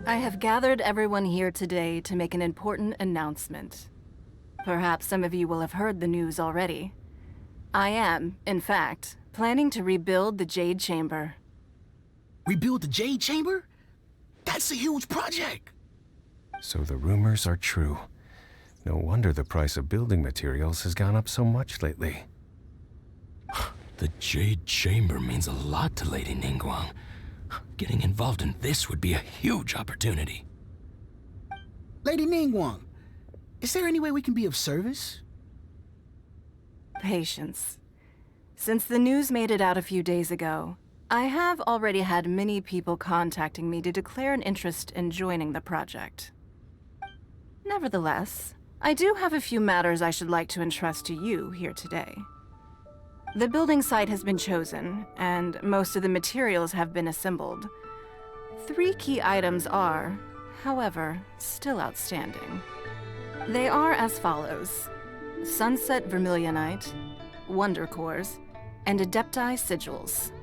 I have gathered everyone here today to make an important announcement. Perhaps some of you will have heard the news already. I am, in fact, planning to rebuild the Jade Chamber. Rebuild the Jade Chamber? That's a huge project! So the rumors are true. No wonder the price of building materials has gone up so much lately. The Jade Chamber means a lot to Lady Ningguang. Getting involved in this would be a huge opportunity. Lady Ningguang, is there any way we can be of service? Patience. Since the news made it out a few days ago, I have already had many people contacting me to declare an interest in joining the project. Nevertheless, I do have a few matters I should like to entrust to you here today. The building site has been chosen, and most of the materials have been assembled. 3 key items are, however, still outstanding. They are as follows: Sunset Vermilionite, Wonder Cores, and Adepti Sigils.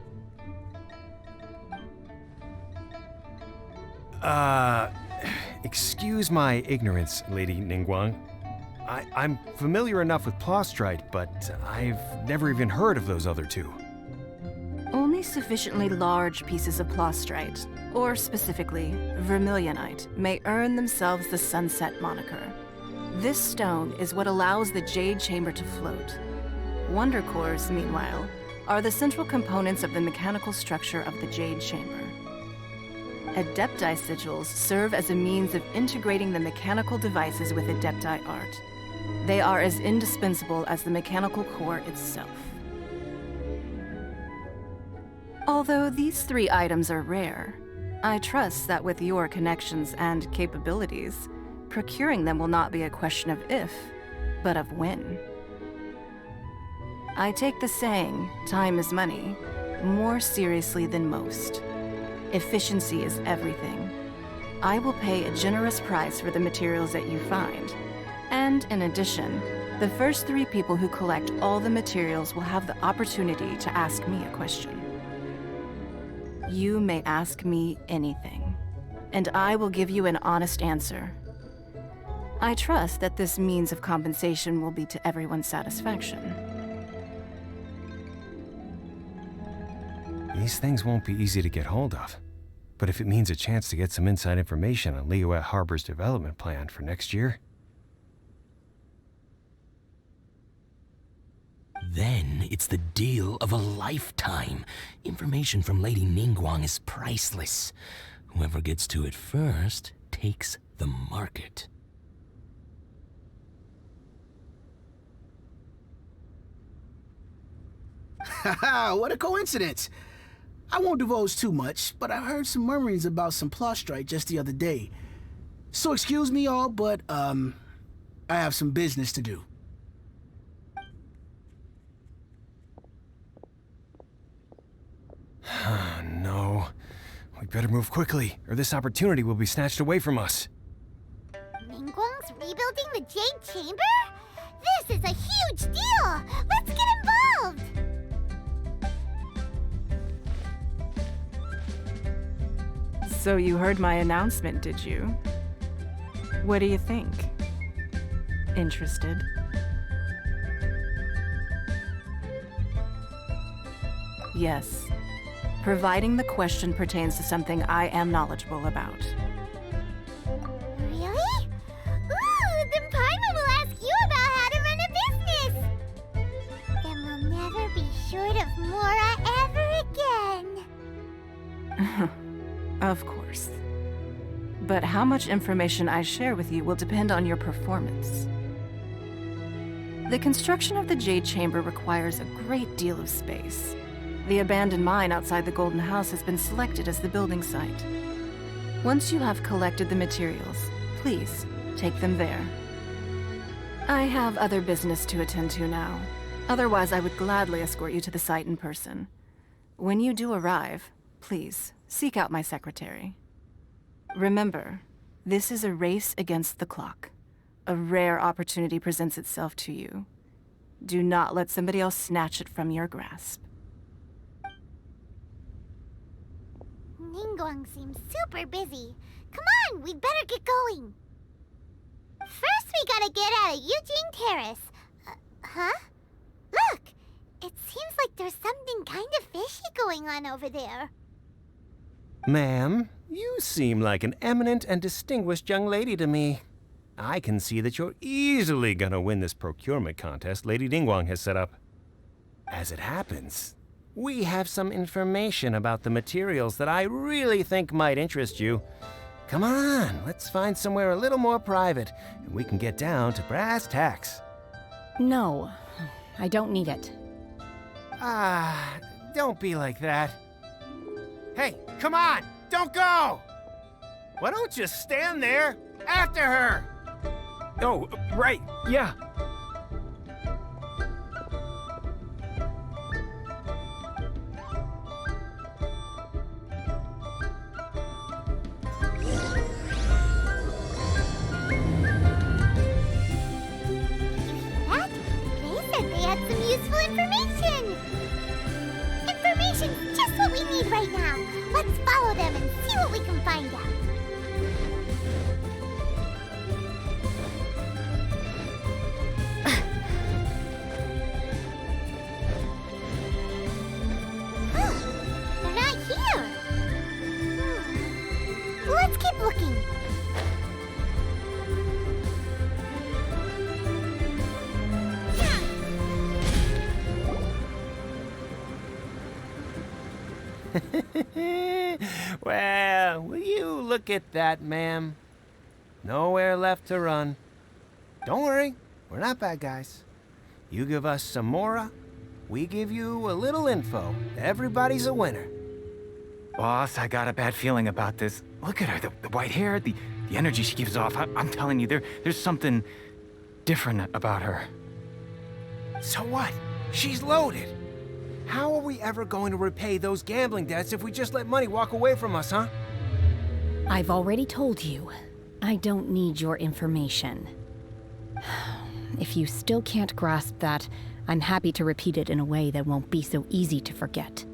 Excuse my ignorance, Lady Ningguang. I'm familiar enough with Plostrite, but I've never even heard of those other two. Only sufficiently large pieces of Plostrite, or specifically Vermilionite, may earn themselves the Sunset moniker. This stone is what allows the Jade Chamber to float. Wonder Cores, meanwhile, are the central components of the mechanical structure of the Jade Chamber. Adepti Sigils serve as a means of integrating the mechanical devices with Adepti art. They are as indispensable as the mechanical core itself. Although these 3 items are rare, I trust that with your connections and capabilities, procuring them will not be a question of if, but of when. I take the saying, time is money, more seriously than most. Efficiency is everything. I will pay a generous price for the materials that you find. And in addition, the first 3 people who collect all the materials will have the opportunity to ask me a question. You may ask me anything, and I will give you an honest answer. I trust that this means of compensation will be to everyone's satisfaction. These things won't be easy to get hold of. But if it means a chance to get some inside information on Liyuet Harbor's development plan for next year... Then it's the deal of a lifetime. Information from Lady Ningguang is priceless. Whoever gets to it first takes the market. Haha, what a coincidence! I won't divulge too much, but I heard some murmurings about some Plostrite just the other day. So excuse me all, but, I have some business to do. No. We better move quickly, or this opportunity will be snatched away from us. Ningguang's rebuilding the Jade Chamber? This is a huge deal! Let's get involved! So you heard my announcement, did you? What do you think? Interested? Yes. Providing the question pertains to something I am knowledgeable about. Really? Ooh, then Paimon will ask you about how to run a business! Then we'll never be short of Mora ever again. Of course. But how much information I share with you will depend on your performance. The construction of the Jade Chamber requires a great deal of space. The abandoned mine outside the Golden House has been selected as the building site. Once you have collected the materials, please take them there. I have other business to attend to now. Otherwise, I would gladly escort you to the site in person. When you do arrive, please seek out my secretary. Remember, this is a race against the clock. A rare opportunity presents itself to you. Do not let somebody else snatch it from your grasp. Ningguang seems super busy. Come on, we'd better get going. First, we gotta get out of Eugene Terrace. Huh? Look! It seems like there's something kind of fishy going on over there. Ma'am, you seem like an eminent and distinguished young lady to me. I can see that you're easily gonna win this procurement contest Lady Ningguang has set up. As it happens, we have some information about the materials that I really think might interest you. Come on, let's find somewhere a little more private, and we can get down to brass tacks. No, I don't need it. Don't be like that. Hey, come on, don't go! Why don't you stand there after her? Oh, right, yeah. What? They said they had some useful information. Information's just what we need right now. Let's follow them and see what we can find out. They're not here. Let's keep looking. Well, will you look at that, ma'am? Nowhere left to run. Don't worry, we're not bad guys. You give us some Mora, we give you a little info. Everybody's a winner. Boss, I got a bad feeling about this. Look at her, the white hair, the energy she gives off. I'm telling you, there's something different about her. So what? She's loaded. How are we ever going to repay those gambling debts if we just let money walk away from us, huh? I've already told you, I don't need your information. If you still can't grasp that, I'm happy to repeat it in a way that won't be so easy to forget.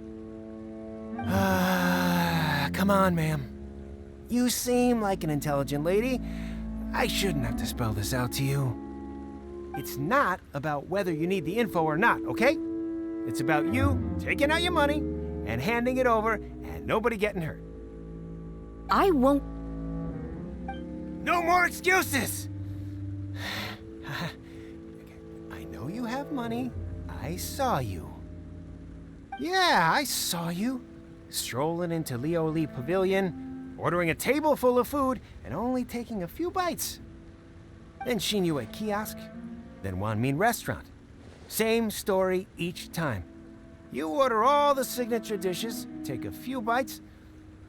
Come on, ma'am. You seem like an intelligent lady. I shouldn't have to spell this out to you. It's not about whether you need the info or not, okay? It's about you taking out your money and handing it over and nobody getting hurt. I won't. No more excuses! I know you have money. I saw you. Yeah, I saw you. Strolling into Leo Lee Pavilion, ordering a table full of food, and only taking a few bites. Then Shinyu at kiosk, then Wanmin restaurant. Same story each time. You order all the signature dishes, take a few bites,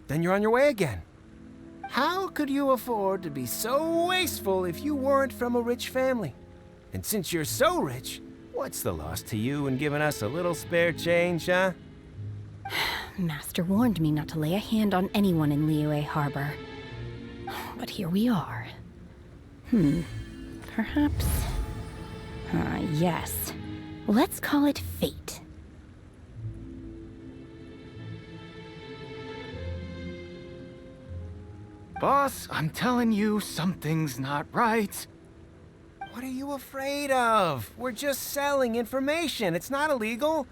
then you're on your way again. How could you afford to be so wasteful if you weren't from a rich family? And since you're so rich, what's the loss to you in giving us a little spare change, huh? Master warned me not to lay a hand on anyone in Liyue Harbor. But here we are. Perhaps... yes. Let's call it fate. Boss, I'm telling you, something's not right. What are you afraid of? We're just selling information. It's not illegal.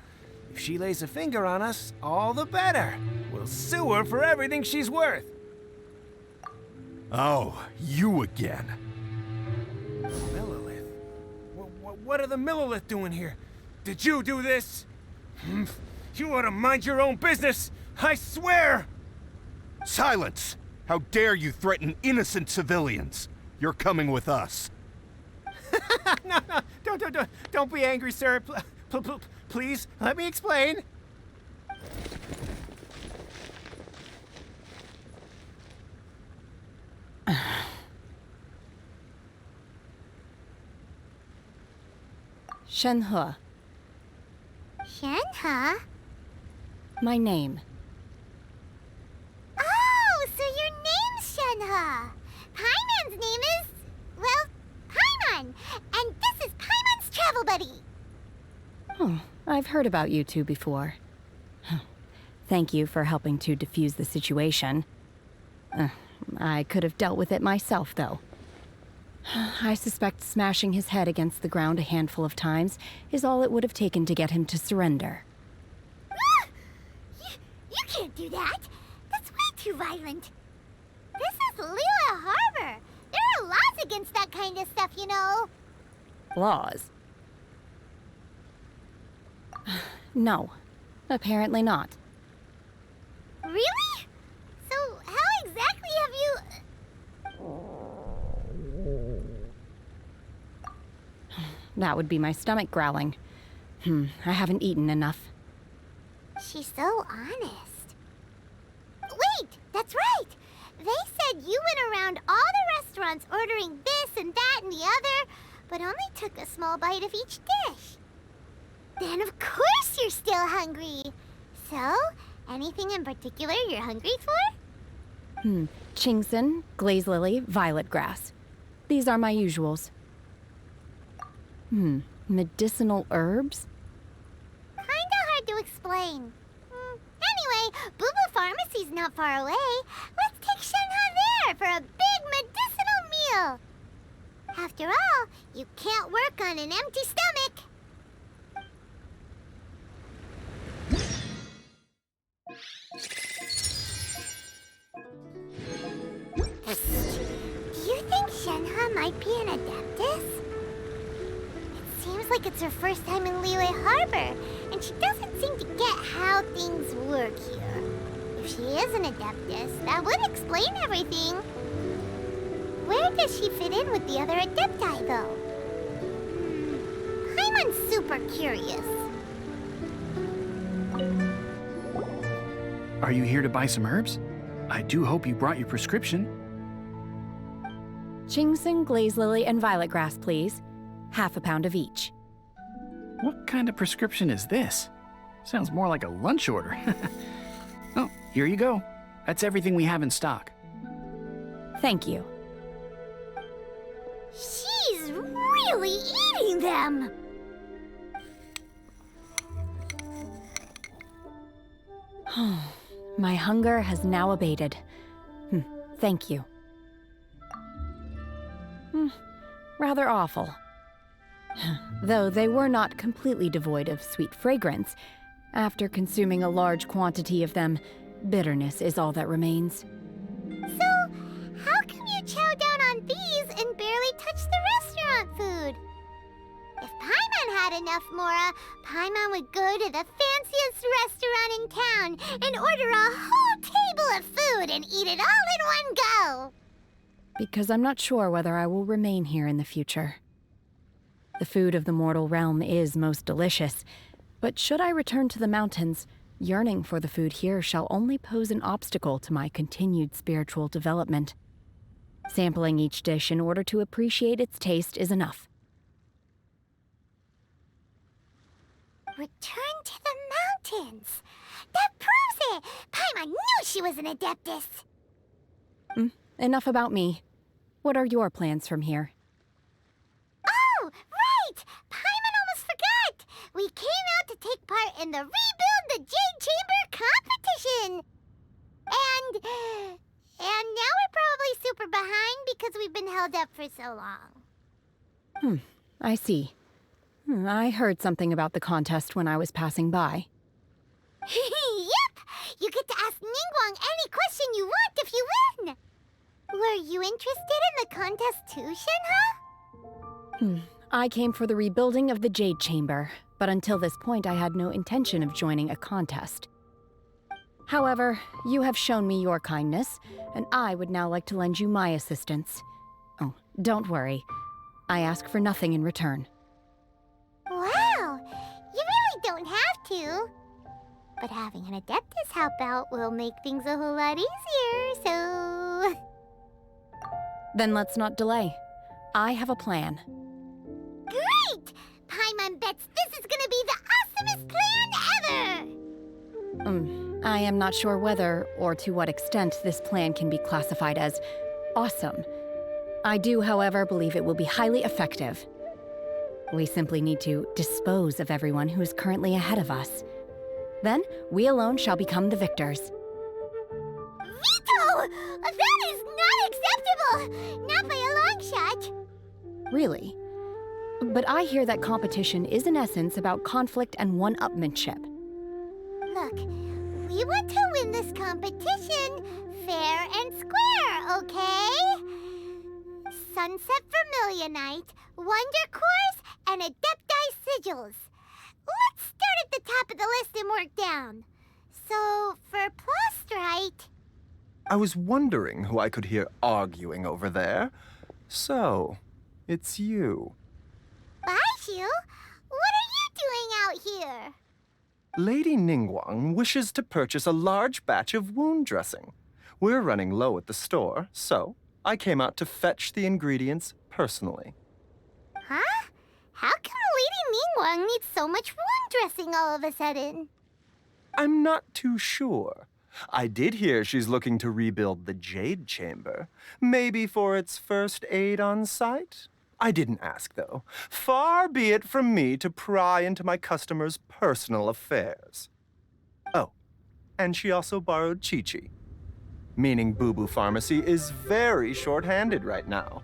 If she lays a finger on us, all the better. We'll sue her for everything she's worth. Oh, you again. Millilith? What are the Millilith doing here? Did you do this? You ought to mind your own business. I swear! Silence! How dare you threaten innocent civilians? You're coming with us. No, don't be angry, sir. Please, let me explain. Shenhe, Shenhe? my name. Oh, so your name's Shenhe. Paimon's name is, well, Paimon. And this is Paimon's travel buddy. Oh, I've heard about you two before. Thank you for helping to defuse the situation. I could have dealt with it myself, though. I suspect smashing his head against the ground a handful of times is all it would have taken to get him to surrender. You can't do that. That's way too violent. This is Liyue Harbor. There are laws against that kind of stuff, you know. Laws? No, apparently not. Really? So how exactly have you... That would be my stomach growling. I haven't eaten enough. She's so honest. Wait, that's right. They said you went around all the restaurants ordering this and that and the other, but only took a small bite of each dish. Then of course you're still hungry. So, anything in particular you're hungry for? Chingson, glaze lily, violet grass. These are my usuals. Medicinal herbs? Kinda hard to explain. Anyway, Boo Boo Pharmacy's not far away. Let's take Shenhe there for a big medicinal meal. After all, you can't work on an empty stomach. Do you think Shenhe might be an Adeptus? It seems like it's her first time in Liyue Harbor, and she doesn't seem to get how things work here. If she is an Adeptus, that would explain everything. Where does she fit in with the other Adepti, though? Paimon's super curious. Are you here to buy some herbs? I do hope you brought your prescription. Chingson, glaze lily, and violet grass, please. Half a pound of each. What kind of prescription is this? Sounds more like a lunch order. Oh, here you go. That's everything we have in stock. Thank you. She's really eating them! My hunger has now abated. Thank you. Rather awful. Though they were not completely devoid of sweet fragrance. After consuming a large quantity of them, bitterness is all that remains. So, how come you chow down on these and barely touch the restaurant food? If Paimon had enough Mora, Paimon would go to the fanciest restaurant in town and order a whole table of food and eat it all in one go. Because I'm not sure whether I will remain here in the future. The food of the mortal realm is most delicious, but should I return to the mountains, yearning for the food here shall only pose an obstacle to my continued spiritual development. Sampling each dish in order to appreciate its taste is enough. Return to the mountains. That proves it. she was an Adeptus. Enough about me. What are your plans from here? Oh, right! Paimon almost forgot! We came out to take part in the Rebuild the Jade Chamber competition! And now we're probably super behind because we've been held up for so long. I see. I heard something about the contest when I was passing by. Yep! You get to ask Ningguang any question you want if you win! Were you interested in the contest too, Shenhe? I came for the rebuilding of the Jade Chamber, but until this point I had no intention of joining a contest. However, you have shown me your kindness, and I would now like to lend you my assistance. Oh, don't worry. I ask for nothing in return. Wow! You really don't have to. But having an Adeptus help out will make things a whole lot easier, so... Then let's not delay. I have a plan. Great! Paimon bets this is gonna be the awesomest plan ever! I am not sure whether, or to what extent, this plan can be classified as awesome. I do, however, believe it will be highly effective. We simply need to dispose of everyone who is currently ahead of us. Then, we alone shall become the victors. Veto! That is not acceptable! Not by a long shot! Really? But I hear that competition is in essence about conflict and one-upmanship. Look, we want to win this competition fair and square, okay? Sunset Vermilionite, Wonder Cores, and Adepti Sigils. Let's start at the top of the list and work down. So, for Plostrite... I was wondering who I could hear arguing over there. So, it's you. Baishu? What are you doing out here? Lady Ningguang wishes to purchase a large batch of wound dressing. We're running low at the store, so I came out to fetch the ingredients personally. Huh? How come Lady Ningguang needs so much wound dressing all of a sudden? I'm not too sure. I did hear she's looking to rebuild the Jade Chamber. Maybe for its first aid on site? I didn't ask, though. Far be it from me to pry into my customers' personal affairs. Oh, and she also borrowed Chi-Chi. Meaning Boo Boo Pharmacy is very short-handed right now.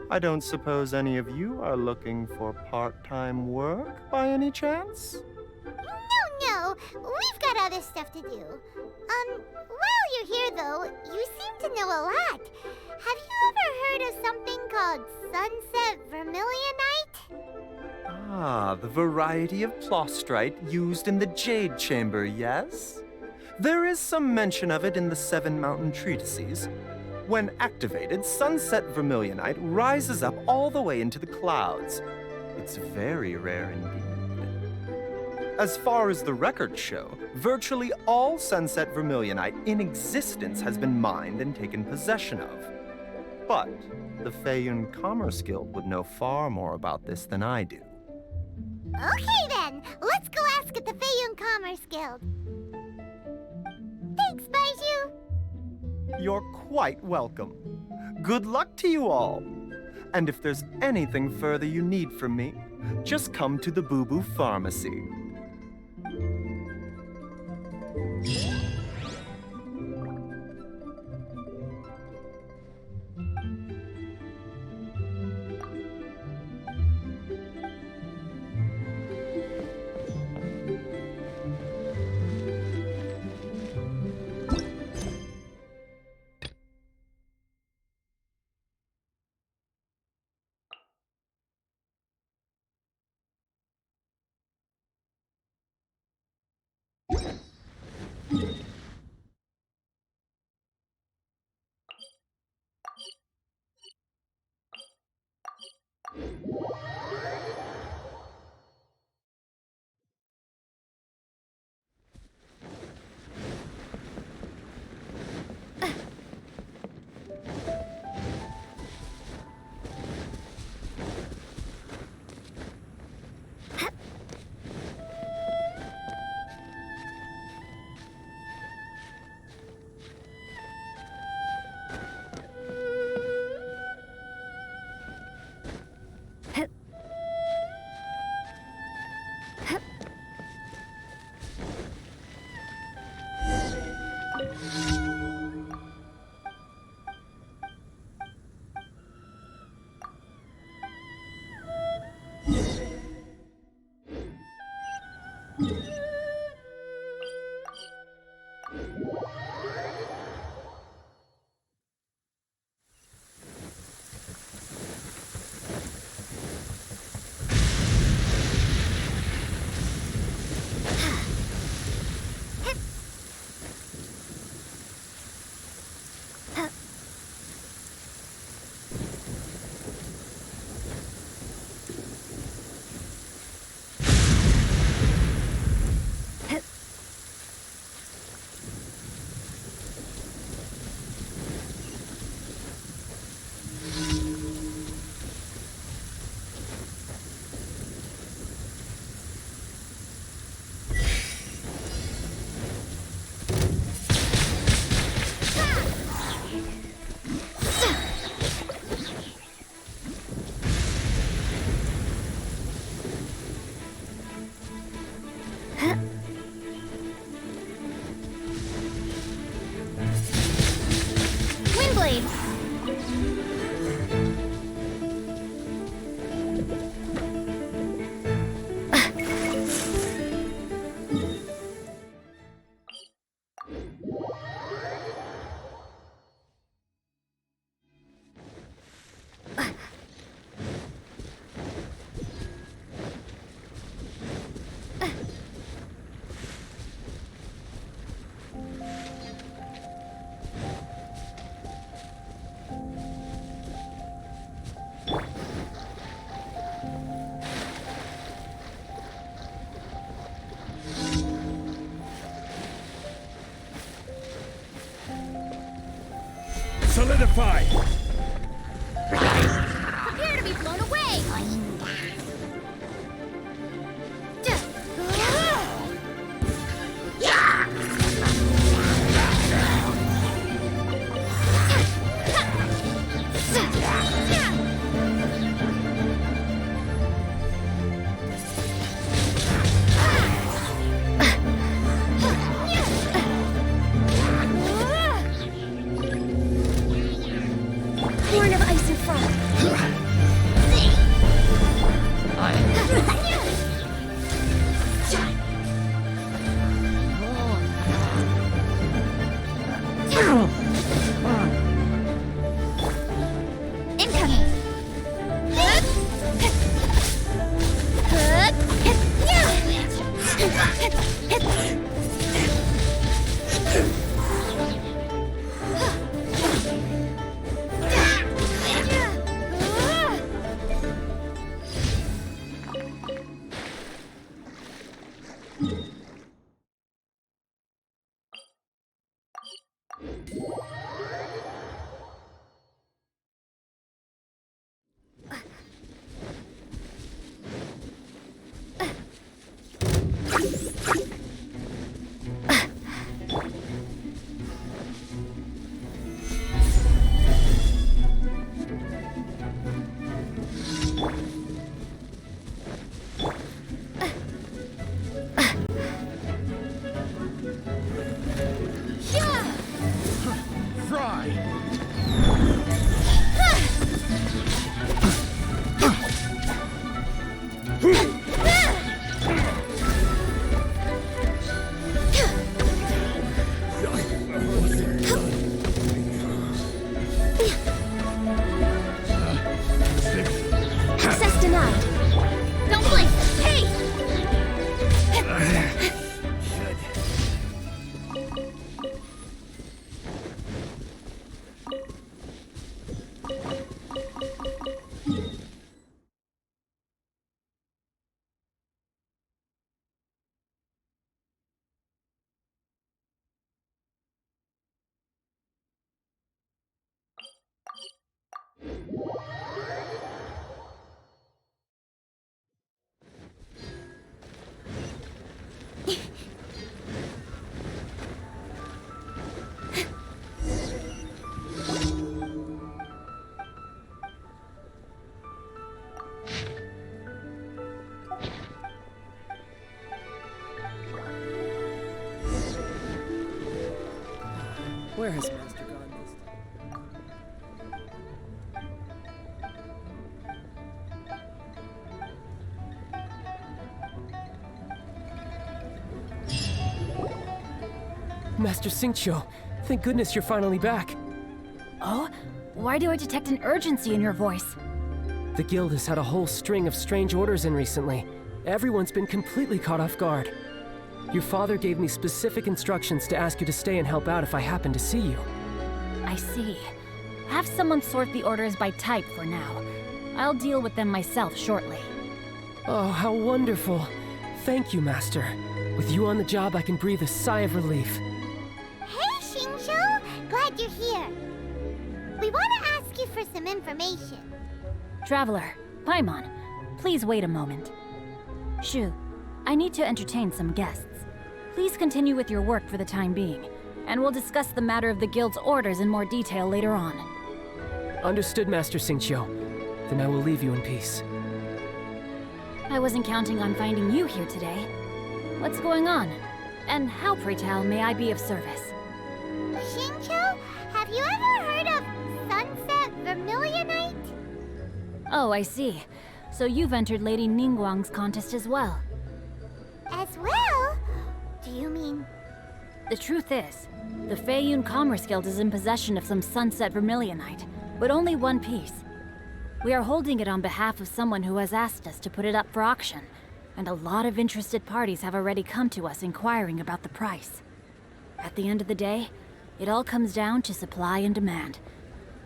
I don't suppose any of you are looking for part-time work by any chance? No, we've got other stuff to do. While you're here, though, you seem to know a lot. Have you ever heard of something called Sunset Vermilionite? Ah, the variety of Plostrite used in the Jade Chamber, yes? There is some mention of it in the Seven Mountain Treatises. When activated, Sunset Vermilionite rises up all the way into the clouds. It's very rare indeed. As far as the records show, virtually all Sunset Vermilionite in existence has been mined and taken possession of. But the Feiyun Commerce Guild would know far more about this than I do. Okay then, let's go ask at the Feiyun Commerce Guild. Thanks, Baiju. You're quite welcome. Good luck to you all. And if there's anything further you need from me, just come to the Boo Boo Pharmacy. quickly. Solidify! Prepare to be blown away! Horn of Ice and Frost. Incoming. Access denied. Don't blink. Hey! Where has Master gone this Master Xingqiu, thank goodness you're finally back. Oh? Why do I detect an urgency in your voice? The guild has had a whole string of strange orders in recently. Everyone's been completely caught off guard. Your father gave me specific instructions to ask you to stay and help out if I happen to see you. I see. Have someone sort the orders by type for now. I'll deal with them myself shortly. Oh, how wonderful. Thank you, Master. With you on the job, I can breathe a sigh of relief. Hey, Xingqiu! Glad you're here. We want to ask you for some information. Traveler, Paimon, please wait a moment. Shu, I need to entertain some guests. Please continue with your work for the time being, and we'll discuss the matter of the guild's orders in more detail later on. Understood, Master Xingqiu. Then I will leave you in peace. I wasn't counting on finding you here today. What's going on? And how, pray tell, may I be of service? Xingqiu, have you ever heard of Vermilionite? Oh, I see. So you've entered Lady Ningguang's contest as well. As well? Do you mean... The truth is, the Feiyun Commerce Guild is in possession of some Sunset Vermilionite, but only one piece. We are holding it on behalf of someone who has asked us to put it up for auction, and a lot of interested parties have already come to us inquiring about the price. At the end of the day, it all comes down to supply and demand.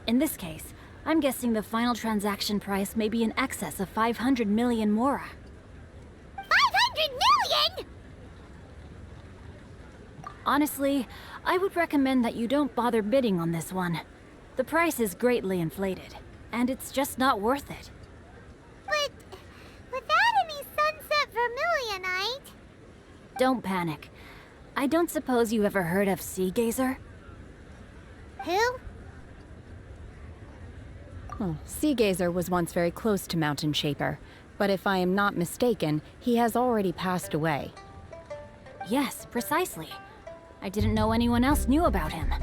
In this case, I'm guessing the final transaction price may be in excess of 500 million mora. 500 million?! Honestly, I would recommend that you don't bother bidding on this one. The price is greatly inflated, and it's just not worth it. But without any Sunset Vermilionite... Don't panic. I don't suppose you ever heard of Sea Gazer? Who? Sea Gazer was once very close to Mountain Shaper, but if I am not mistaken, he has already passed away. Yes, precisely. I didn't know anyone else knew about him.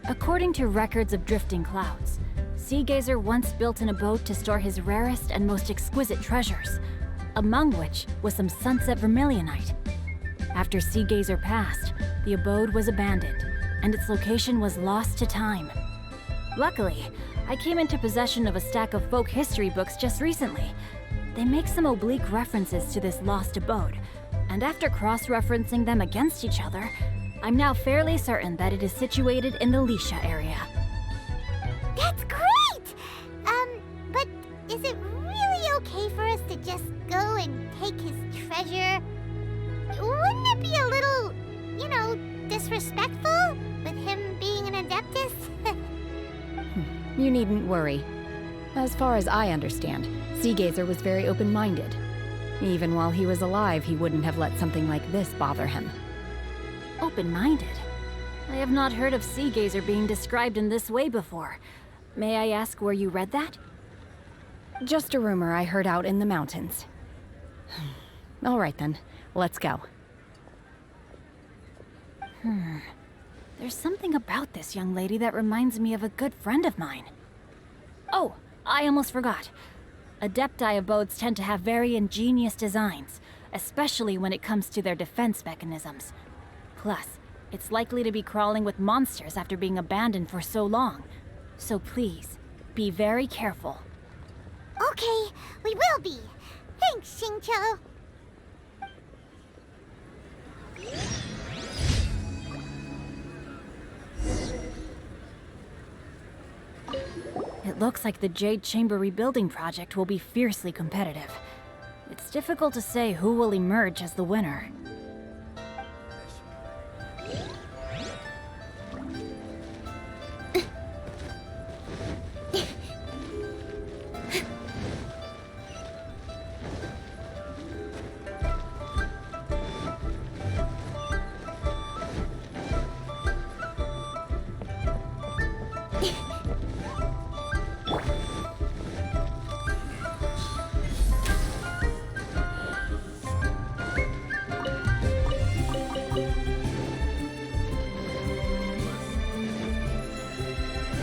According to records of drifting clouds, Sea Gazer once built an abode to store his rarest and most exquisite treasures, among which was some Sunset Vermilionite. After Sea Gazer passed, the abode was abandoned, and its location was lost to time. Luckily, I came into possession of a stack of folk history books just recently. They make some oblique references to this lost abode, and after cross-referencing them against each other, I'm now fairly certain that it is situated in the Lisha area. That's great! But is it really okay for us to just go and take his treasure? Wouldn't it be a little, disrespectful with him being an Adeptus? You needn't worry. As far as I understand, Sea Gazer was very open-minded. Even while he was alive, he wouldn't have let something like this bother him. Open-minded? I have not heard of Sea Gazer being described in this way before. May I ask where you read that? Just a rumor I heard out in the mountains. All right then, let's go. There's something about this young lady that reminds me of a good friend of mine. Oh, I almost forgot. Adepti abodes tend to have very ingenious designs, especially when it comes to their defense mechanisms. Plus, it's likely to be crawling with monsters after being abandoned for so long. So please, be very careful. Okay, we will be. Thanks, Xingqiu. It looks like the Jade Chamber rebuilding project will be fiercely competitive. It's difficult to say who will emerge as the winner.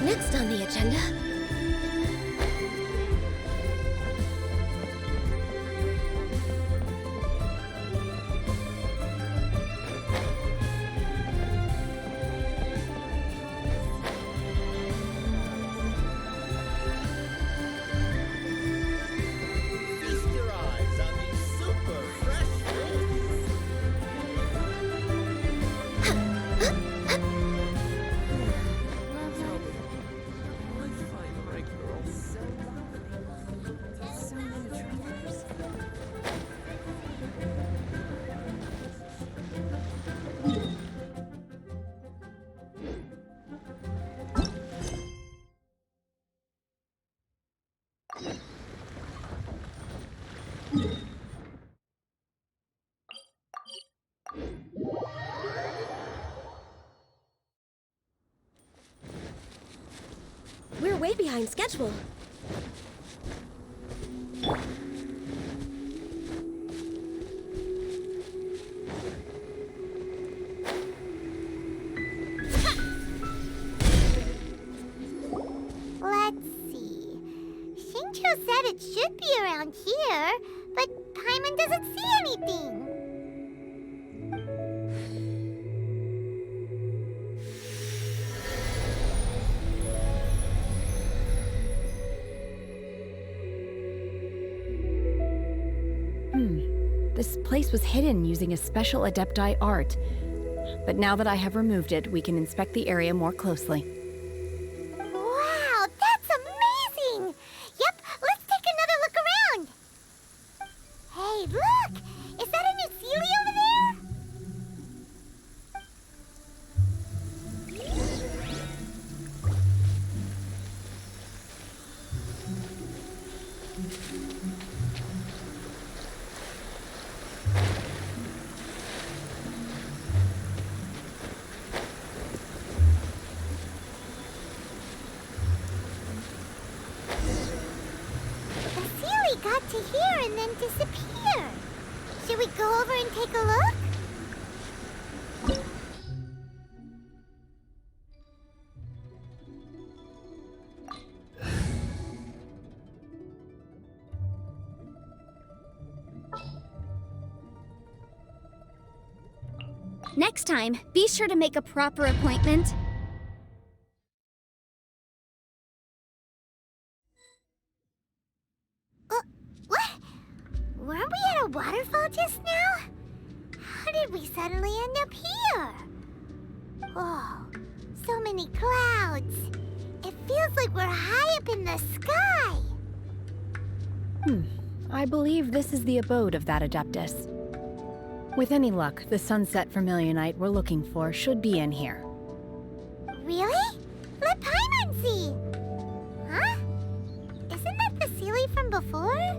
Next on the agenda... Feast your eyes on these super fresh fruits. We're way behind schedule. Let's Pedro said it should be around here, but Paimon doesn't see anything. This place was hidden using a special Adepti art. But now that I have removed it, we can inspect the area more closely. Wow, that's amazing! Yep, let's take another look around. Hey, look! Is that a new Sealy over there? Got to here and then disappear. Should we go over and take a look? Next time, be sure to make a proper appointment. Weren't we at a waterfall just now? How did we suddenly end up here? Oh, so many clouds. It feels like we're high up in the sky. I believe this is the abode of that Adeptus. With any luck, the sunset Vermilionite we're looking for should be in here. Really? Let Paimon see! Huh? Isn't that the Sealy from before?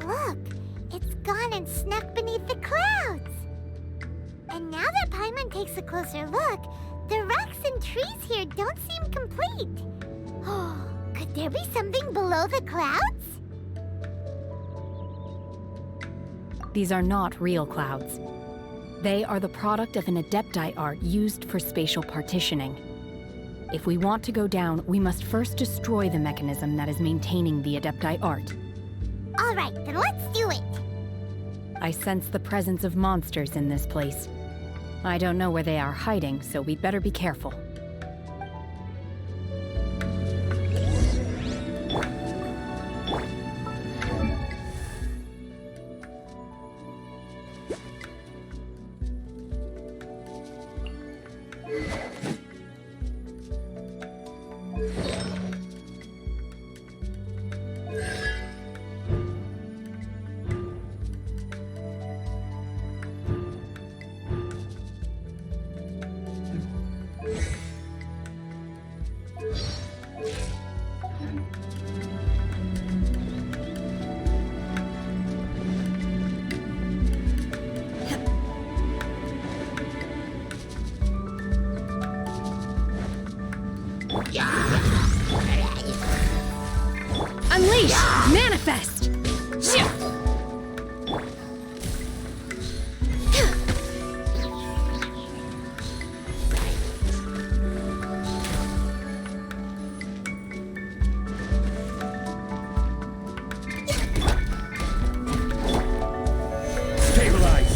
Look, it's gone and snuck beneath the clouds. And now that Paimon takes a closer look, the rocks and trees here don't seem complete. Oh, could there be something below the clouds? These are not real clouds. They are the product of an Adepti art used for spatial partitioning. If we want to go down, we must first destroy the mechanism that is maintaining the Adepti art. All right, then let's do it. I sense the presence of monsters in this place. I don't know where they are hiding, so we'd better be careful. Unleash! Manifest! Stabilize!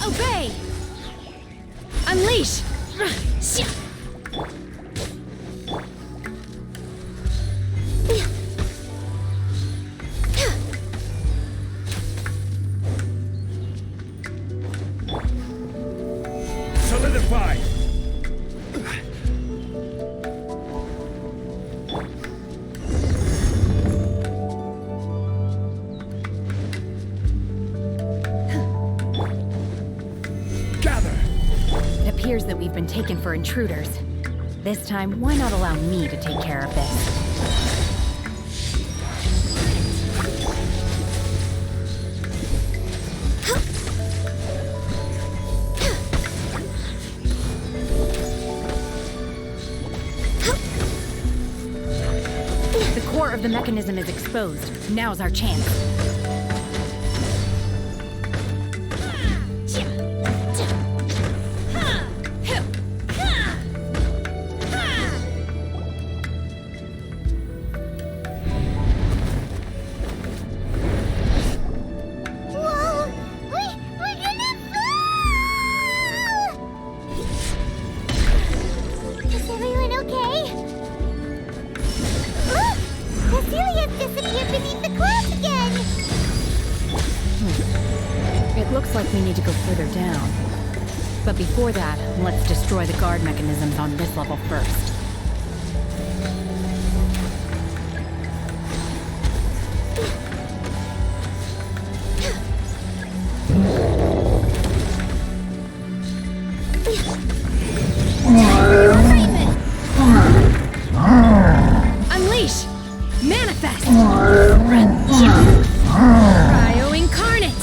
Obey! Unleash! Solidify! that we've been taken for intruders. This time, why not allow me to take care of this? The core of the mechanism is exposed. Now's our chance. Before that, let's destroy the guard mechanisms on this level first. Unleash! Manifest! Cryo incarnate!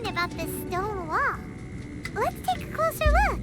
About this stone wall. Let's take a closer look.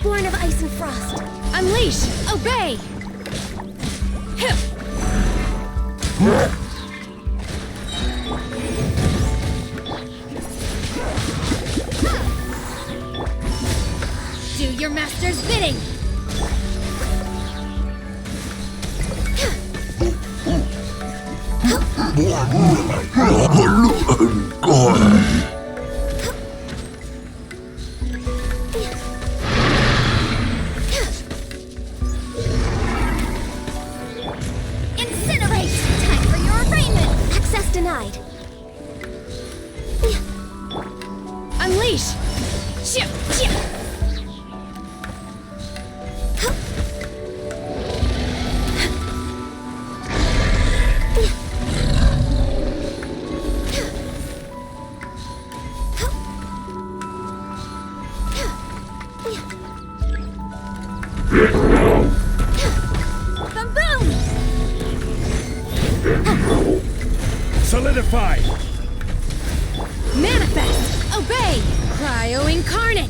Born of ice and frost. Unleash! Obey! Do your master's bidding! Unleash! Shit! Solidify! Manifest! Obey! Cryo incarnate!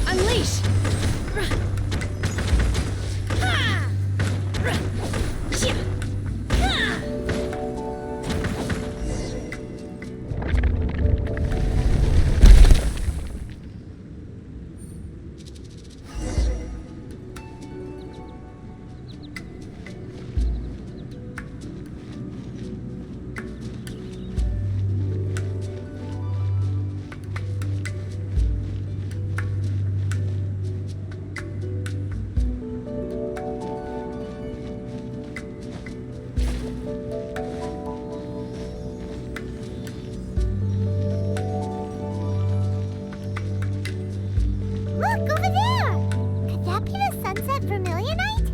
Unleash! Look, over there! Could that be the sunset vermilionite?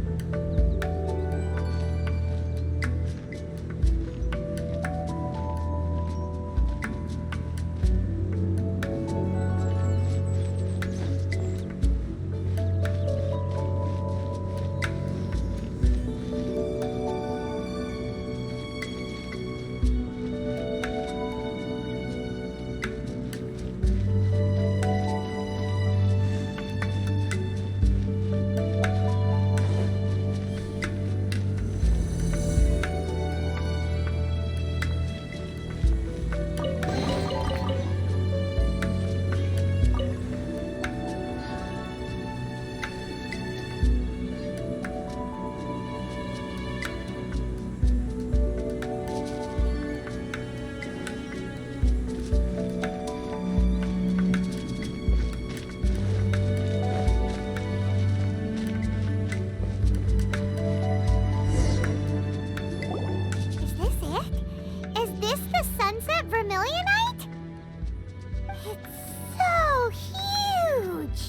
Is this it? Is this the sunset vermilionite? It's so huge!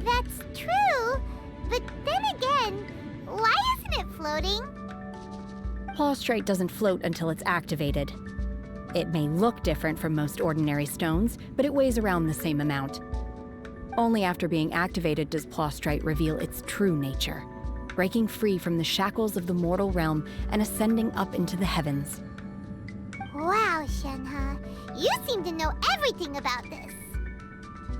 That's true, but then again, why isn't it floating? Plaustrite doesn't float until it's activated. It may look different from most ordinary stones, but it weighs around the same amount. Only after being activated does Plaustrite reveal its true nature, breaking free from the shackles of the mortal realm and ascending up into the heavens. Wow, Shenhe, you seem to know everything about this.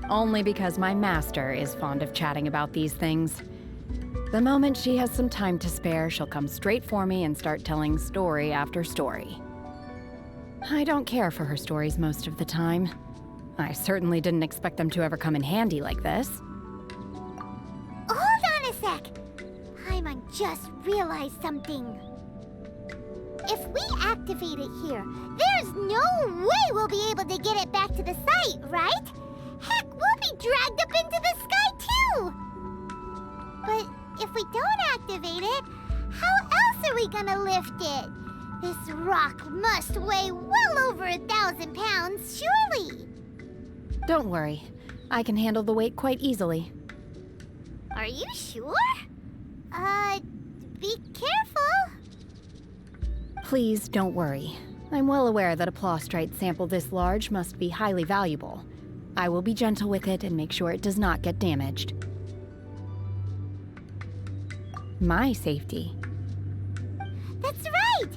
Only because my master is fond of chatting about these things. The moment she has some time to spare, she'll come straight for me and start telling story after story. I don't care for her stories most of the time. I certainly didn't expect them to ever come in handy like this. Hold on a sec. Paimon just realized something. If we activate it here, there's no way we'll be able to get it back to the site, right? Heck, we'll be dragged up into the sky too! But if we don't activate it, how else are we gonna lift it? This rock must weigh well over 1,000 pounds, surely! Don't worry. I can handle the weight quite easily. Are you sure? Be careful! Please don't worry. I'm well aware that a Plaustrite sample this large must be highly valuable. I will be gentle with it and make sure it does not get damaged. My safety. That's right!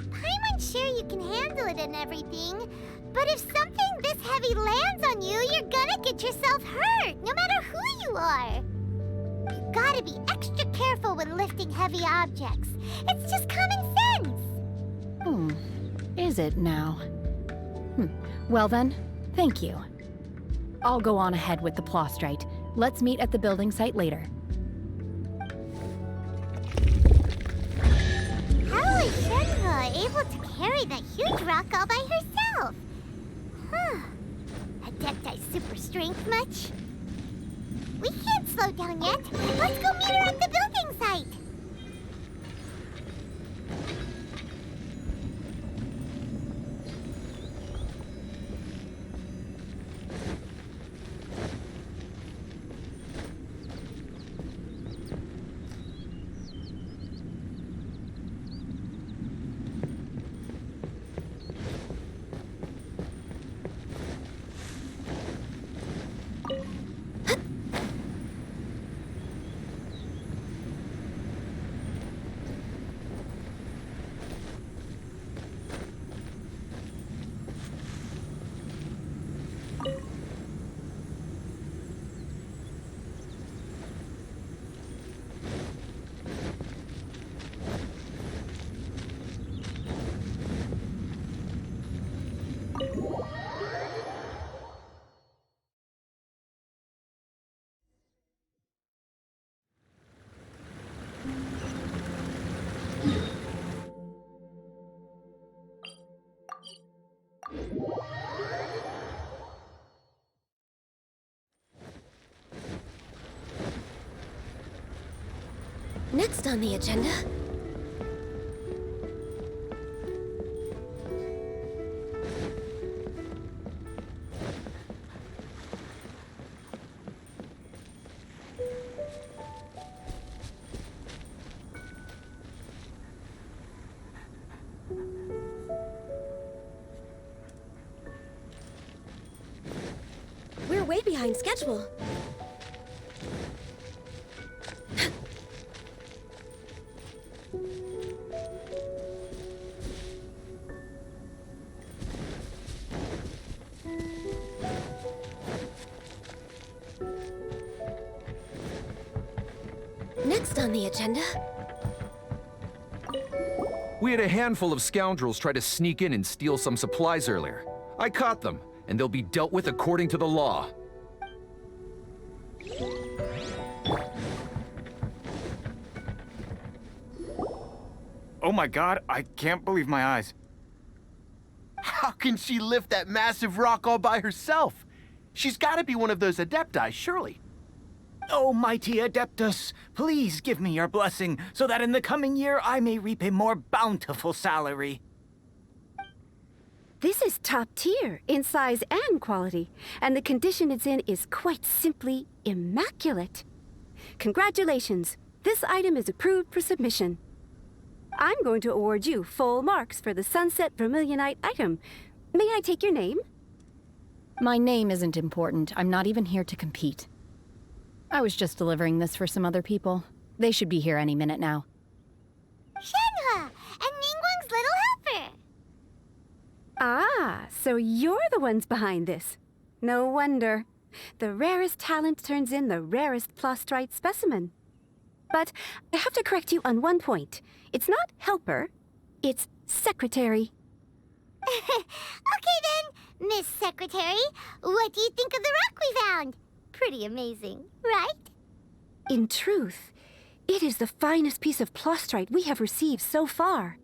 Paimon's sure you can handle it and everything, but if something this heavy lands on you, you're gonna get yourself hurt, no matter who you are. You gotta be extra careful when lifting heavy objects. It's just common sense. Is it now? Well then, thank you. I'll go on ahead with the Plaustrite. Let's meet at the building site later. How is Shenhe able to carry that huge rock all by herself? Huh. Adepti super strength much? We can't slow down yet. Let's go meet her at the building site. Next on the agenda. We're way behind schedule. Next on the agenda. We had a handful of scoundrels try to sneak in and steal some supplies earlier. I caught them, and they'll be dealt with according to the law. Oh my god, I can't believe my eyes. How can she lift that massive rock all by herself? She's gotta be one of those Adepti, surely. Oh, mighty Adeptus, please give me your blessing so that in the coming year I may reap a more bountiful salary. This is top tier in size and quality, and the condition it's in is quite simply immaculate. Congratulations, this item is approved for submission. I'm going to award you full marks for the Sunset Vermilionite item. May I take your name? My name isn't important. I'm not even here to compete. I was just delivering this for some other people. They should be here any minute now. Shenhua, and Ningguang's little helper. Ah, so you're the ones behind this. No wonder. The rarest talent turns in the rarest Plostrite specimen. But I have to correct you on one point. It's not helper, it's secretary. Okay then, Miss Secretary, what do you think of the rock we found? Pretty amazing, right? In truth, it is the finest piece of Plostrite we have received so far.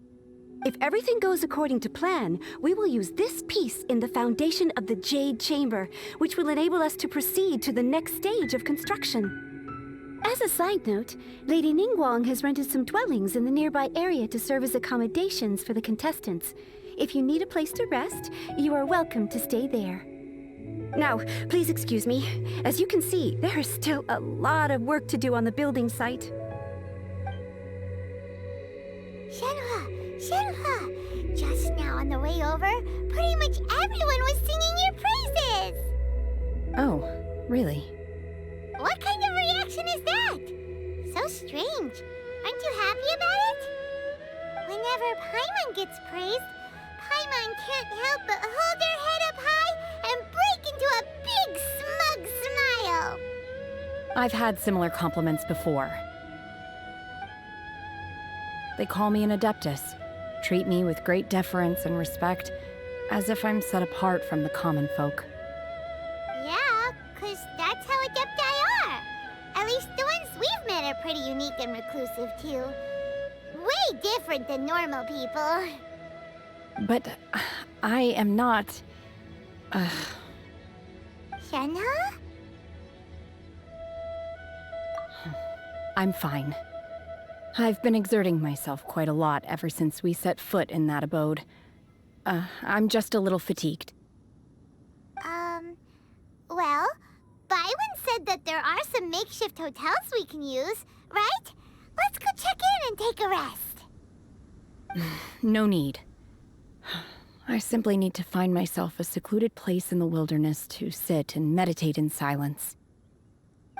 If everything goes according to plan, we will use this piece in the foundation of the Jade Chamber, which will enable us to proceed to the next stage of construction. As a side note, Lady Ningguang has rented some dwellings in the nearby area to serve as accommodations for the contestants. If you need a place to rest, you are welcome to stay there. Now, please excuse me. As you can see, there is still a lot of work to do on the building site. Shenhua, just now on the way over, pretty much everyone was singing your praises. Oh, really? What kind of reaction is that? So strange. Aren't you happy about it? Whenever Paimon gets praised, Paimon can't help but hold her head up high and break into a big smug smile. I've had similar compliments before. They call me an Adeptus, treat me with great deference and respect, as if I'm set apart from the common folk. Yeah, 'cause that's how Adepti are. At least the ones we've met are pretty unique and reclusive, too. Way different than normal people. But I am not... Shenhe? I'm fine. I've been exerting myself quite a lot ever since we set foot in that abode. I'm just a little fatigued. Well, Byron said that there are some makeshift hotels we can use, right? Let's go check in and take a rest. No need. I simply need to find myself a secluded place in the wilderness to sit and meditate in silence.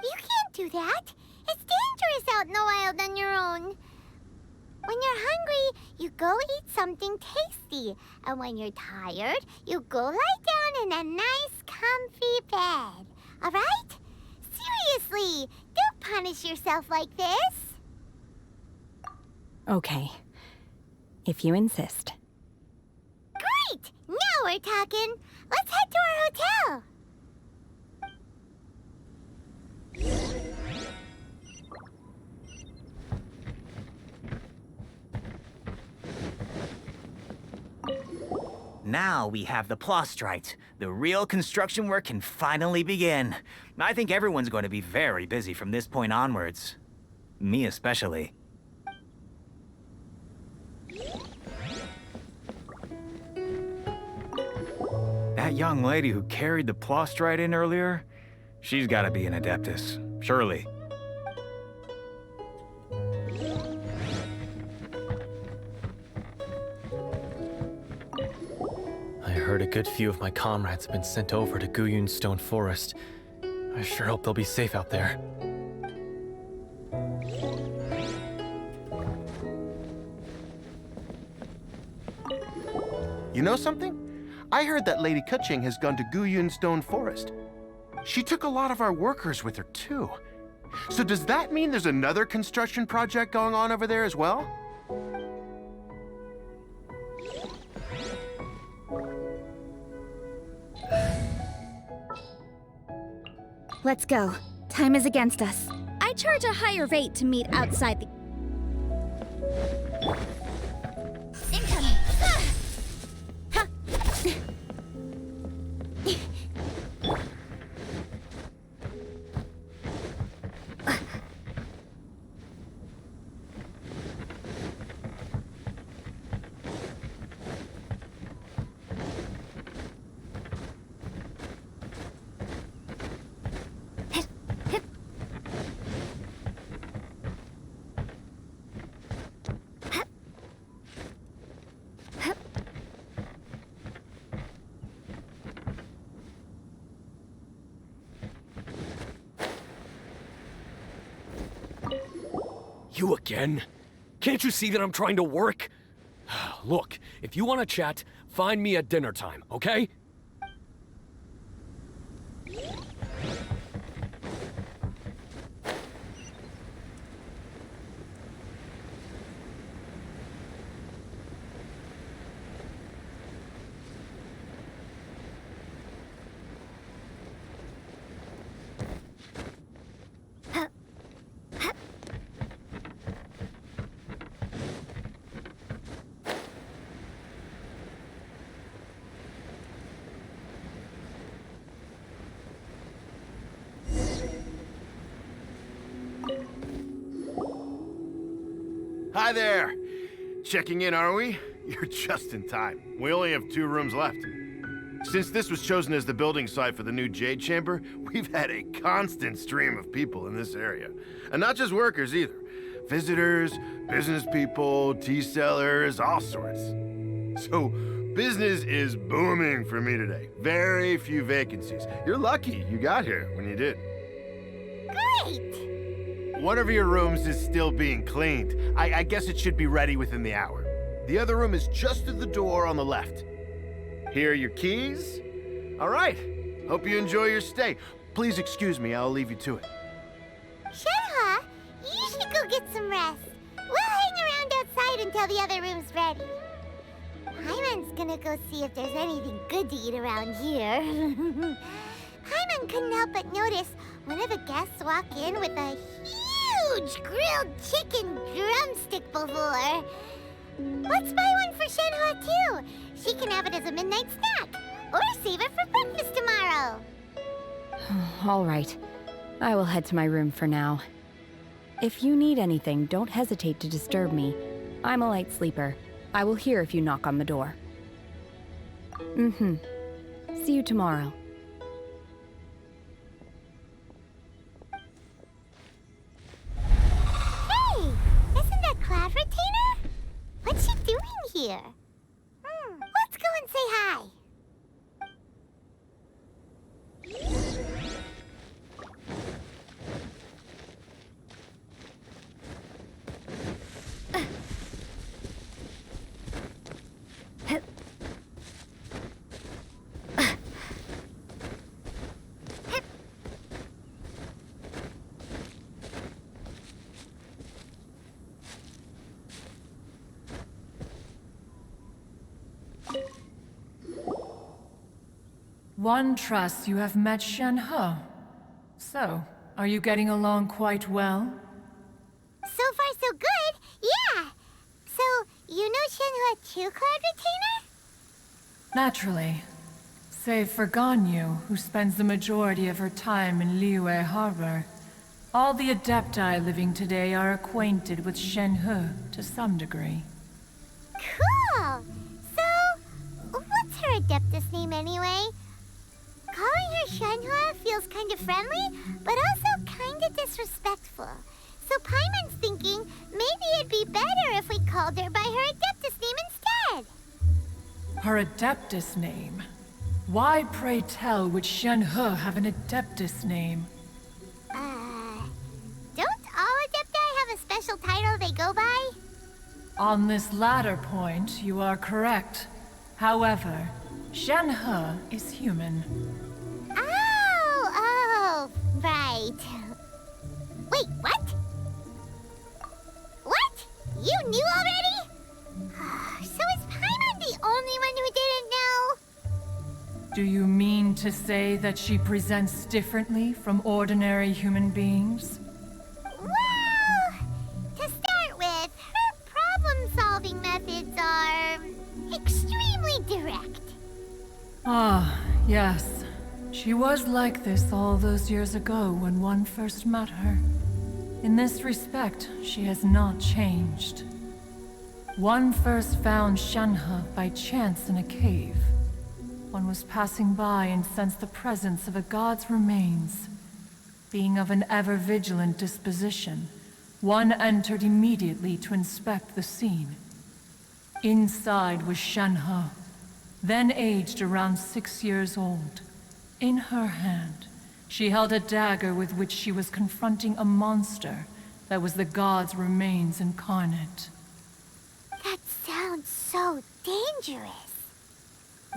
You can't do that. It's dangerous out in the wild on your own. When you're hungry, you go eat something tasty. And when you're tired, you go lie down in a nice, comfy bed. All right? Seriously, don't punish yourself like this. Okay. If you insist. Great! Now we're talking. Let's head to our hotel. Now we have the Plostrite. The real construction work can finally begin. I think everyone's going to be very busy from this point onwards. Me especially. That young lady who carried the Plostrite in earlier, she's got to be an Adeptus, surely. I heard a good few of my comrades have been sent over to Guyun Stone Forest. I sure hope they'll be safe out there. You know something? I heard that Lady Kuching has gone to Guyun Stone Forest. She took a lot of our workers with her, too. So does that mean there's another construction project going on over there as well? Let's go. Time is against us. I charge a higher rate to meet outside the... Incoming! Ha! You again? Can't you see that I'm trying to work? Look, if you want to chat, find me at dinner time, okay? Hi there! Checking in, are we? You're just in time. We only have 2 rooms left. Since this was chosen as the building site for the new Jade Chamber, we've had a constant stream of people in this area. And not just workers either. Visitors, business people, tea sellers, all sorts. So, business is booming for me today. Very few vacancies. You're lucky you got here when you did. Great! One of your rooms is still being cleaned. I guess it should be ready within the hour. The other room is just at the door on the left. Here are your keys. All right. Hope you enjoy your stay. Please excuse me, I'll leave you to it. Shenhe, you should go get some rest. We'll hang around outside until the other room's ready. Hyman's gonna go see if there's anything good to eat around here. Hyman couldn't help but notice one of the guests walk in with a huge grilled chicken drumstick before. Let's buy one for Shenhe too. She can have it as a midnight snack. Or save it for breakfast tomorrow. All right. I will head to my room for now. If you need anything, don't hesitate to disturb me. I'm a light sleeper. I will hear if you knock on the door. See you tomorrow. Hey! Isn't that Cloud Retainer? What's she doing here? Let's go and say hi. One trusts you have met Shen-He. So, are you getting along quite well? So far, so good. Yeah. So, you know Shen-He too, Cloud Retainer? Naturally. Save for Ganyu, who spends the majority of her time in Liyue Harbor. All the Adepti living today are acquainted with Shen-He to some degree. Cool. So, what's her Adeptus name anyway? Calling her Shen-He feels kind of friendly, but also kind of disrespectful. So Paimon's thinking maybe it'd be better if we called her by her Adeptus name instead. Her Adeptus name? Why, pray tell, would Shen-He have an Adeptus name? Don't all Adepti have a special title they go by? On this latter point, you are correct. However, Shen-He is human. Oh, right. Wait, what? What? You knew already? So is Paimon the only one who didn't know? Do you mean to say that she presents differently from ordinary human beings? Well, to start with, her problem-solving methods are extremely direct. Ah, yes. She was like this all those years ago when one first met her. In this respect, she has not changed. One first found Shen-He by chance in a cave. One was passing by and sensed the presence of a god's remains. Being of an ever-vigilant disposition, one entered immediately to inspect the scene. Inside was Shen-He, then aged around 6 years old. In her hand, she held a dagger with which she was confronting a monster that was the god's remains incarnate. That sounds so dangerous.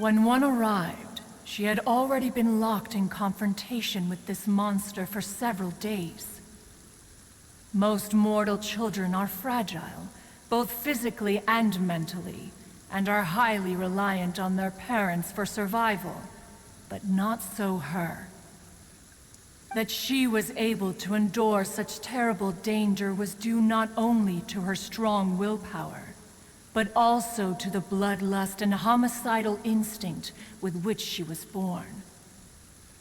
When one arrived, she had already been locked in confrontation with this monster for several days. Most mortal children are fragile, both physically and mentally, and are highly reliant on their parents for survival. But not so her. That she was able to endure such terrible danger was due not only to her strong willpower, but also to the bloodlust and homicidal instinct with which she was born.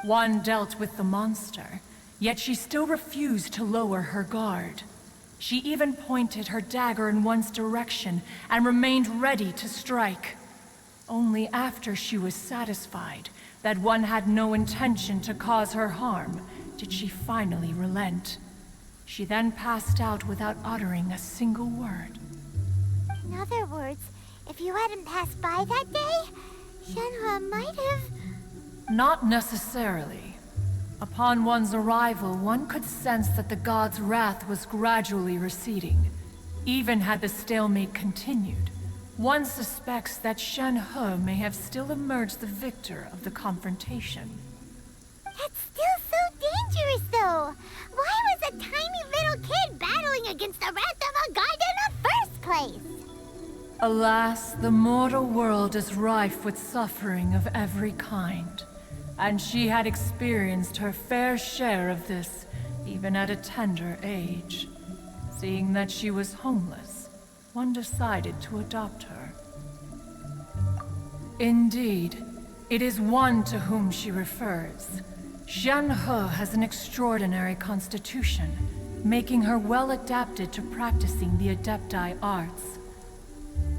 One dealt with the monster, yet she still refused to lower her guard. She even pointed her dagger in one's direction and remained ready to strike. Only after she was satisfied that one had no intention to cause her harm did she finally relent. She then passed out without uttering a single word. In other words, if you hadn't passed by that day, Shen-He might have... Not necessarily. Upon one's arrival, one could sense that the god's wrath was gradually receding. Even had the stalemate continued, one suspects that Shen-He may have still emerged the victor of the confrontation. That's still so dangerous, though. Why was a tiny little kid battling against the wrath of a god in the first place? Alas, the mortal world is rife with suffering of every kind, and she had experienced her fair share of this, even at a tender age. Seeing that she was homeless, one decided to adopt her. Indeed, It is one to whom she refers. Shen-He has an extraordinary constitution, making her well adapted to practicing the Adepti arts.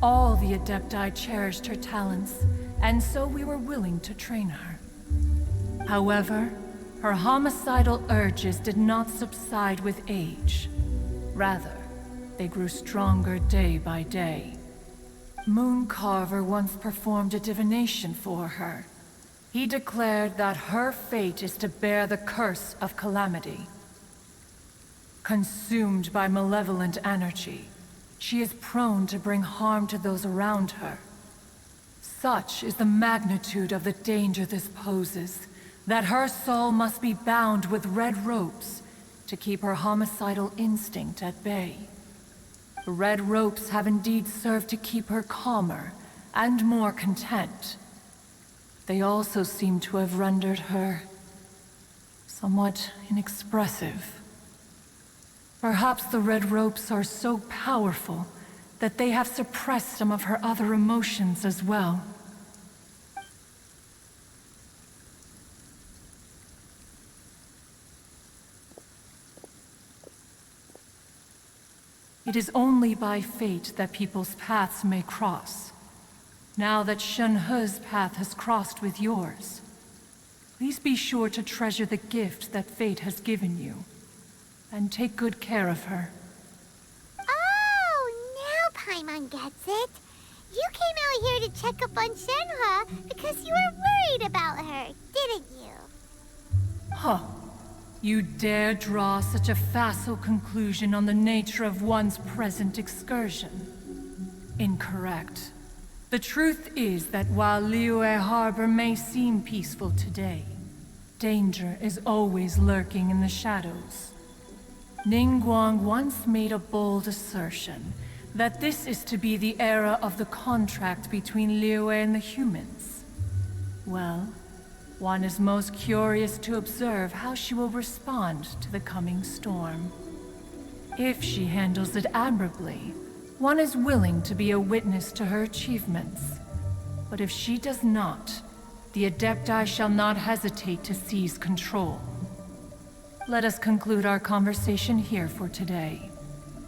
All the Adepti cherished her talents, and so we were willing to train her. However, her homicidal urges did not subside with age. Rather, they grew stronger day by day. Mooncarver once performed a divination for her. He declared that her fate is to bear the curse of calamity. Consumed by malevolent energy, she is prone to bring harm to those around her. Such is the magnitude of the danger this poses, that her soul must be bound with red ropes to keep her homicidal instinct at bay. The red ropes have indeed served to keep her calmer and more content. They also seem to have rendered her somewhat inexpressive. Perhaps the red ropes are so powerful that they have suppressed some of her other emotions as well. It is only by fate that people's paths may cross. Now that Shen-He's path has crossed with yours, please be sure to treasure the gift that fate has given you, and take good care of her. Oh, now Paimon gets it. You came out here to check up on Shen-He because you were worried about her, didn't you? Huh. You dare draw such a facile conclusion on the nature of one's present excursion? Incorrect. The truth is that while Liyue Harbor may seem peaceful today, danger is always lurking in the shadows. Ningguang once made a bold assertion that this is to be the era of the contract between Liyue and the humans. Well, one is most curious to observe how she will respond to the coming storm. If she handles it admirably, one is willing to be a witness to her achievements. But if she does not, the Adepti shall not hesitate to seize control. Let us conclude our conversation here for today.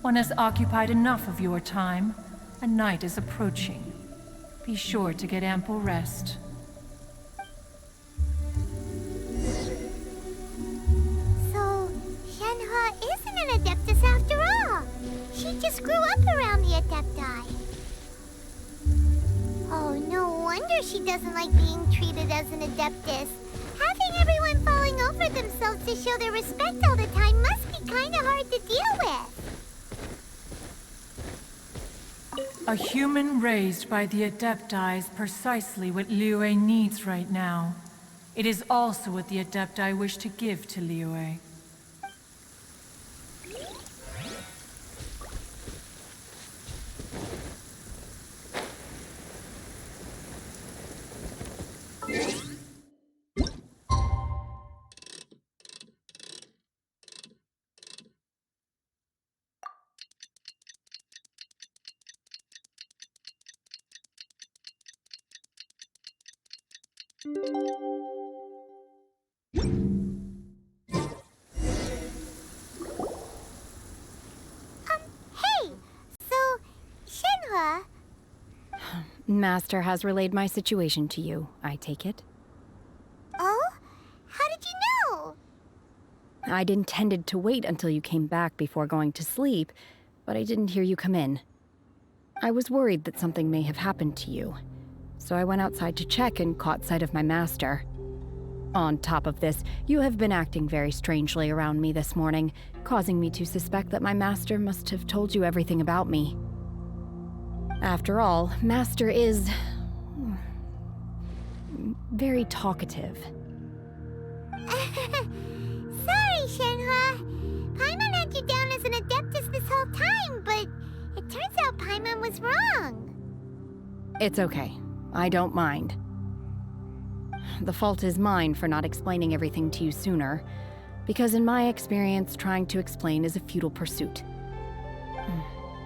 One has occupied enough of your time, and night is approaching. Be sure to get ample rest. So, Shen-He isn't an Adeptus after all. She just grew up around the Adepti. Oh, no wonder she doesn't like being treated as an Adeptus. Having everyone falling over themselves to show their respect all the time must be kinda hard to deal with. A human raised by the Adepti is precisely what Liyue needs right now. It is also what the Adepti wish to give to Liyue. Hey! So, Shen-He... Master has relayed my situation to you, I take it. Oh? How did you know? I'd intended to wait until you came back before going to sleep, but I didn't hear you come in. I was worried that something may have happened to you, so I went outside to check and caught sight of my master. On top of this, you have been acting very strangely around me this morning, causing me to suspect that my master must have told you everything about me. After all, Master is... very talkative. Sorry, Shen-He. Paimon had you down as an Adeptus this whole time, but it turns out Paimon was wrong. It's okay. I don't mind. The fault is mine for not explaining everything to you sooner, because in my experience, trying to explain is a futile pursuit.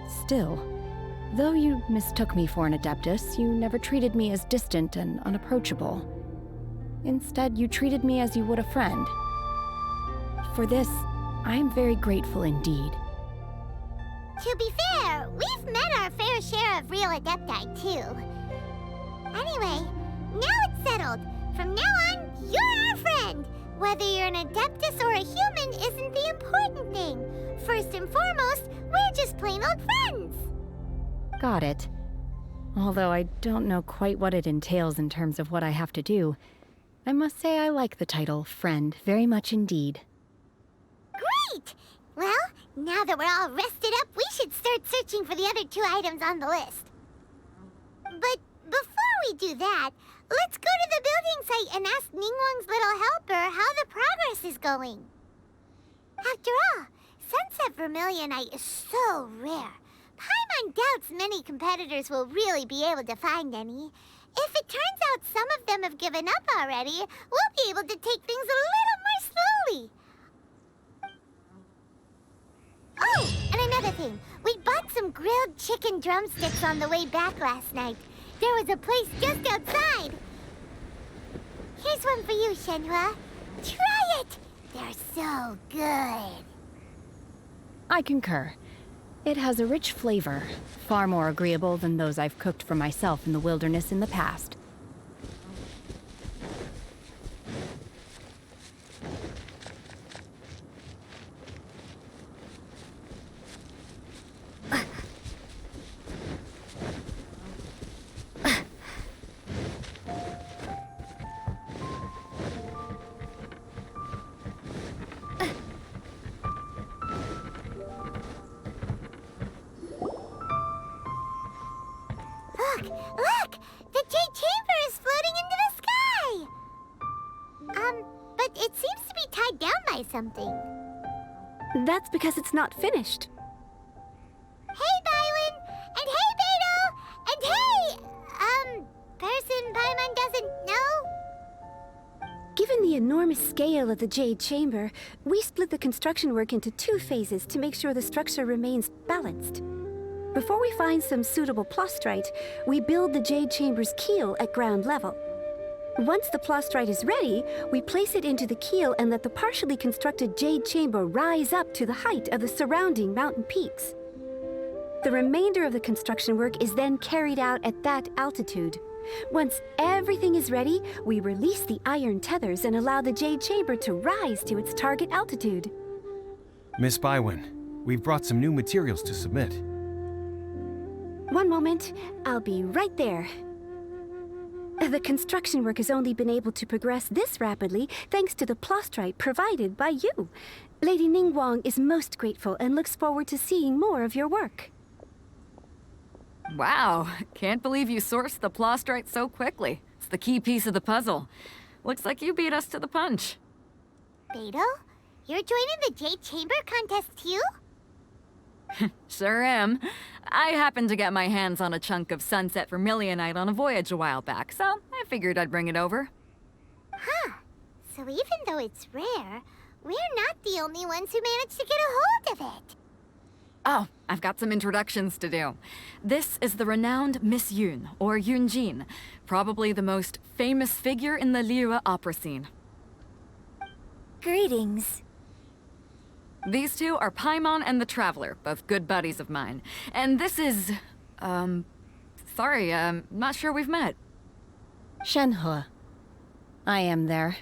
Still, though you mistook me for an Adeptus, you never treated me as distant and unapproachable. Instead, you treated me as you would a friend. For this, I am very grateful indeed. To be fair, we've met our fair share of real Adepti, too. Anyway, now it's settled. From now on, you're our friend. Whether you're an Adeptus or a human isn't the important thing. First and foremost, we're just plain old friends. Got it. Although I don't know quite what it entails in terms of what I have to do, I must say I like the title Friend very much indeed. Great! Well, now that we're all rested up, we should start searching for the other 2 items on the list. But before we do that, let's go to the building site and ask Ningguang's little helper how the progress is going. After all, Sunset Vermilionite is so rare. Paimon doubts many competitors will really be able to find any. If it turns out some of them have given up already, we'll be able to take things a little more slowly. Oh, and another thing. We bought some grilled chicken drumsticks on the way back last night. There was a place just outside. Here's one for you, Shenhua. Try it! They're so good. I concur. It has a rich flavor, far more agreeable than those I've cooked for myself in the wilderness in the past. Look! The Jade Chamber is floating into the sky! But it seems to be tied down by something. That's because it's not finished. Hey, Bywin! And hey, Beto! And hey, person Paimon doesn't know? Given the enormous scale of the Jade Chamber, we split the construction work into 2 phases to make sure the structure remains balanced. Before we find some suitable plastrite, we build the Jade Chamber's keel at ground level. Once the plastrite is ready, we place it into the keel and let the partially constructed Jade Chamber rise up to the height of the surrounding mountain peaks. The remainder of the construction work is then carried out at that altitude. Once everything is ready, we release the iron tethers and allow the Jade Chamber to rise to its target altitude. Miss Bywin, we've brought some new materials to submit. One moment, I'll be right there. The construction work has only been able to progress this rapidly thanks to the plastrite provided by you. Lady Ningguang is most grateful and looks forward to seeing more of your work. Wow, can't believe you sourced the plastrite so quickly. It's the key piece of the puzzle. Looks like you beat us to the punch. Beto, you're joining the Jade Chamber contest too? Sure am. I happened to get my hands on a chunk of Sunset Vermilionite on a voyage a while back, so I figured I'd bring it over. Huh. So even though it's rare, we're not the only ones who managed to get a hold of it. Oh, I've got some introductions to do. This is the renowned Miss Yun, or Yunjin, probably the most famous figure in the Liyue opera scene. Greetings. These 2 are Paimon and the Traveler, both good buddies of mine. And this is... sorry, not sure we've met. Shenhua. I am their...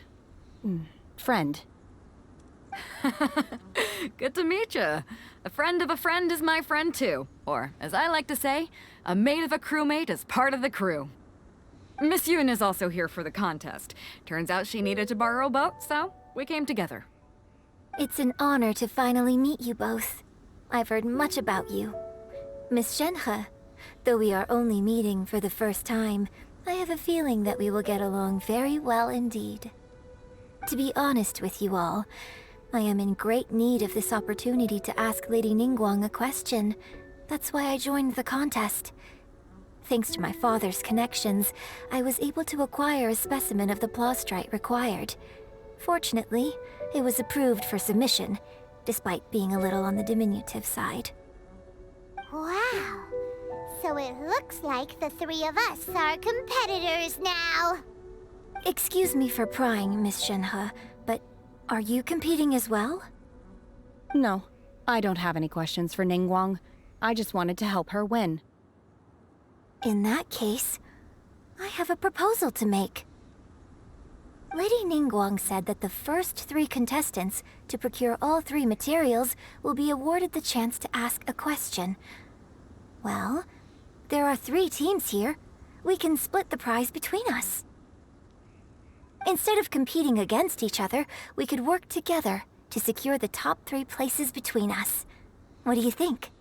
friend. Good to meet you. A friend of a friend is my friend too. Or, as I like to say, a mate of a crewmate is part of the crew. Miss Yun is also here for the contest. Turns out she needed to borrow a boat, so we came together. It's an honor to finally meet you both. I've heard much about you. Miss Shenhe, though we are only meeting for the first time, I have a feeling that we will get along very well indeed. To be honest with you all, I am in great need of this opportunity to ask Lady Ningguang a question. That's why I joined the contest. Thanks to my father's connections, I was able to acquire a specimen of the plastrite required. Fortunately, it was approved for submission, despite being a little on the diminutive side. Wow. So it looks like the 3 of us are competitors now. Excuse me for prying, Miss Shenhe, but are you competing as well? No, I don't have any questions for Ningguang. I just wanted to help her win. In that case, I have a proposal to make. Lady Ningguang said that the first 3 contestants to procure all 3 materials will be awarded the chance to ask a question. Well, there are 3 teams here. We can split the prize between us. Instead of competing against each other, we could work together to secure the top 3 places between us. What do you think?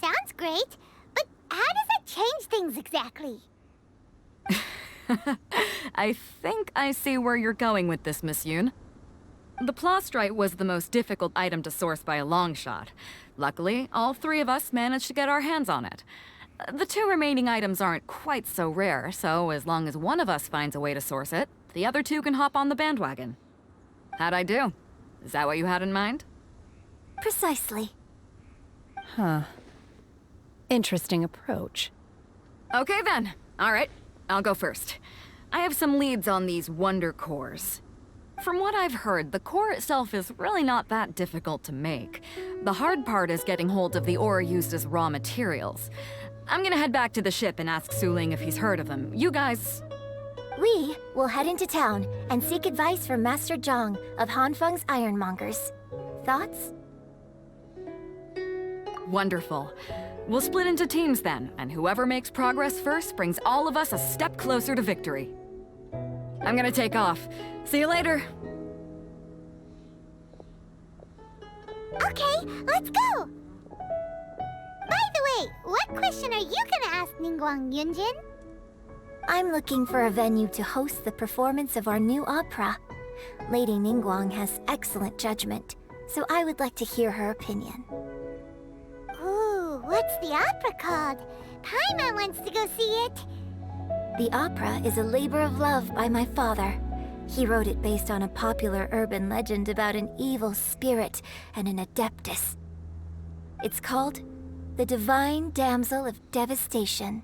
Sounds great, but how does that change things exactly? I think I see where you're going with this, Miss Yoon. The Plostrite was the most difficult item to source by a long shot. Luckily, all 3 of us managed to get our hands on it. The 2 remaining items aren't quite so rare, so as long as one of us finds a way to source it, the other 2 can hop on the bandwagon. How'd I do? Is that what you had in mind? Precisely. Huh. Interesting approach. Okay then. All right, I'll go first. I have some leads on these wonder cores. From what I've heard, the core itself is really not that difficult to make. The hard part is getting hold of the ore used as raw materials. I'm gonna head back to the ship and ask Suling if he's heard of them. You guys... We will head into town and seek advice from Master Zhang of Hanfeng's Ironmongers. Thoughts? Wonderful. We'll split into teams then, and whoever makes progress first brings all of us a step closer to victory. I'm gonna take off. See you later. Okay, let's go! By the way, what question are you gonna ask Ningguang, Yunjin? I'm looking for a venue to host the performance of our new opera. Lady Ningguang has excellent judgment, so I would like to hear her opinion. Ooh, what's the opera called? Paimon wants to go see it. The opera is a labor of love by my father. He wrote it based on a popular urban legend about an evil spirit and an adeptus. It's called The Divine Damsel of Devastation.